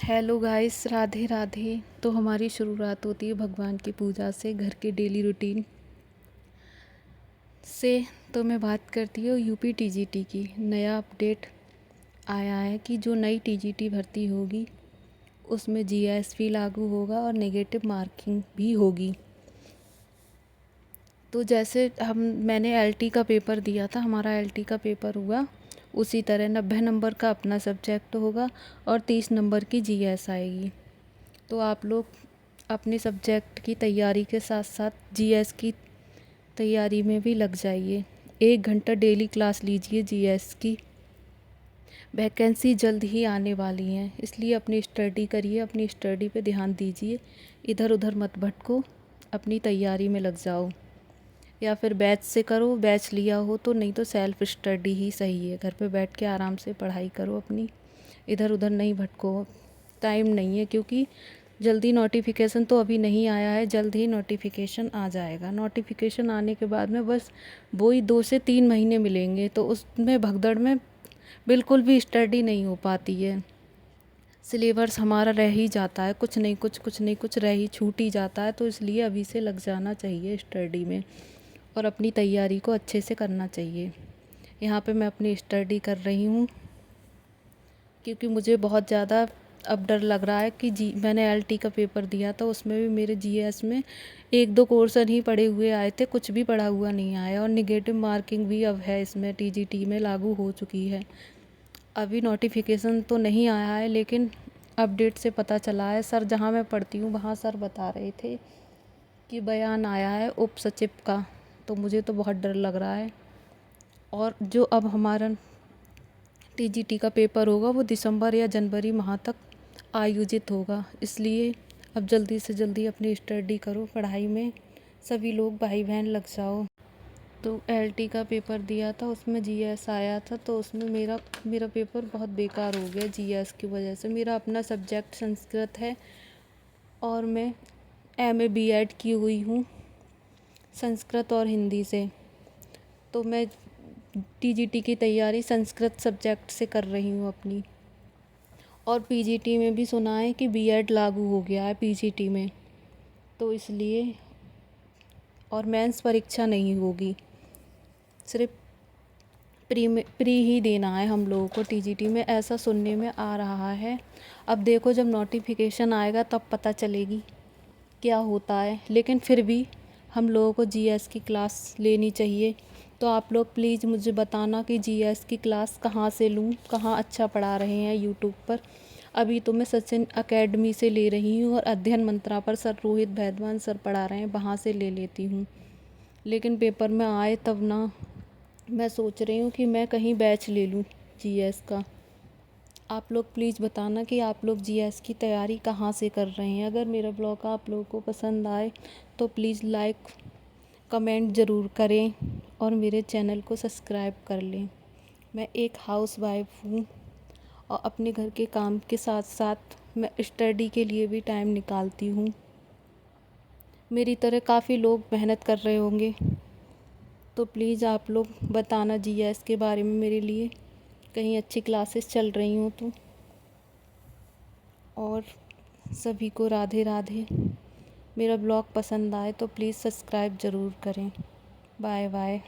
Hello guys, Radhe Radhe. तो हमारी शुरुआत होती है भगवान की पूजा से, घर के डेली रूटीन से। तो मैं बात करती हूँ यूपी टीजीटी की। नया अपडेट आया है कि जो नई टीजीटी भर्ती होगी उसमें जीएसटी लागू होगा और नेगेटिव मार्किंग भी होगी। तो जैसे मैंने एलटी का पेपर दिया था, हमारा एलटी का पेपर हुआ, उसी तरह 90 नंबर का अपना सब्जेक्ट होगा और 30 नंबर की जीएस आएगी। तो आप लोग अपने सब्जेक्ट की तैयारी के साथ साथ जीएस की तैयारी में भी लग जाइए। 1 घंटा डेली क्लास लीजिए जीएस की। वैकेंसी जल्द ही आने वाली हैं, इसलिए अपनी स्टडी करिए, अपनी स्टडी पे ध्यान दीजिए, इधर उधर मत भटको, अपनी तैयारी में लग जाओ। या फिर बैच से करो, बैच लिया हो तो, नहीं तो सेल्फ स्टडी ही सही है। घर पे बैठ के आराम से पढ़ाई करो अपनी, इधर उधर नहीं भटको। टाइम नहीं है, क्योंकि जल्दी नोटिफिकेशन तो अभी नहीं आया है, जल्द ही नोटिफिकेशन आ जाएगा। नोटिफिकेशन आने के बाद में बस वही 2 से 3 महीने मिलेंगे, तो उसमें भगदड़ में बिल्कुल भी स्टडी नहीं हो पाती है। सिलेबस हमारा रह ही जाता है, कुछ नहीं कुछ रह ही छूट ही जाता है। तो इसलिए अभी से लग जाना चाहिए स्टडी में और अपनी तैयारी को अच्छे से करना चाहिए। यहाँ पे मैं अपनी स्टडी कर रही हूँ, क्योंकि मुझे बहुत ज़्यादा अब डर लग रहा है कि मैंने एलटी का पेपर दिया था, उसमें भी मेरे जीएस में 1-2 क्वेश्चन ही पढ़े हुए आए थे, कुछ भी पढ़ा हुआ नहीं आया। और निगेटिव मार्किंग भी अब है इसमें, टीजीटी में लागू हो चुकी है। अभी नोटिफिकेशन तो नहीं आया है, लेकिन अपडेट से पता चला है। सर जहाँ मैं पढ़ती हूँ वहाँ सर बता रहे थे कि बयान आया है उप सचिव का, तो मुझे तो बहुत डर लग रहा है। और जो अब हमारा टीजीटी का पेपर होगा वो दिसंबर या जनवरी माह तक आयोजित होगा, इसलिए अब जल्दी से जल्दी अपनी स्टडी करो, पढ़ाई में सभी लोग भाई बहन लग जाओ। तो एलटी का पेपर दिया था, उसमें जीएस आया था, तो उसमें मेरा पेपर बहुत बेकार हो गया जीएस की वजह से। मेरा अपना सब्जेक्ट संस्कृत है और मैं एमए बीएड की हुई हूँ संस्कृत और हिंदी से। तो मैं टीजीटी की तैयारी संस्कृत सब्जेक्ट से कर रही हूँ अपनी। और पीजीटी में भी सुना है कि बीएड लागू हो गया है पीजीटी में, तो इसलिए। और मेंस परीक्षा नहीं होगी, सिर्फ प्री ही देना है हम लोगों को टीजीटी में, ऐसा सुनने में आ रहा है। अब देखो जब नोटिफिकेशन आएगा तब पता चलेगी क्या होता है, लेकिन फिर भी हम लोगों को जीएस की क्लास लेनी चाहिए। तो आप लोग प्लीज़ मुझे बताना कि जीएस की क्लास कहाँ से लूँ, कहाँ अच्छा पढ़ा रहे हैं यूट्यूब पर। अभी तो मैं सचिन एकेडमी से ले रही हूँ और अध्ययन मंत्रा पर सर रोहित वैद्वान सर पढ़ा रहे हैं, वहाँ से ले लेती हूँ। लेकिन पेपर में आए तब ना, मैं सोच रही हूँ कि मैं कहीं बैच ले लूँ जीएस का। आप लोग प्लीज़ बताना कि आप लोग जीएस की तैयारी कहाँ से कर रहे हैं। अगर मेरा ब्लॉग आप लोगों को पसंद आए तो प्लीज़ लाइक कमेंट ज़रूर करें और मेरे चैनल को सब्सक्राइब कर लें। मैं एक हाउसवाइफ हूँ और अपने घर के काम के साथ साथ मैं स्टडी के लिए भी टाइम निकालती हूँ। मेरी तरह काफ़ी लोग मेहनत कर रहे होंगे, तो प्लीज़ आप लोग बताना जीएस के बारे में मेरे लिए, कहीं अच्छी क्लासेस चल रही हों तो। और सभी को राधे राधे। मेरा ब्लॉग पसंद आए तो प्लीज़ सब्सक्राइब ज़रूर करें। Bye bye.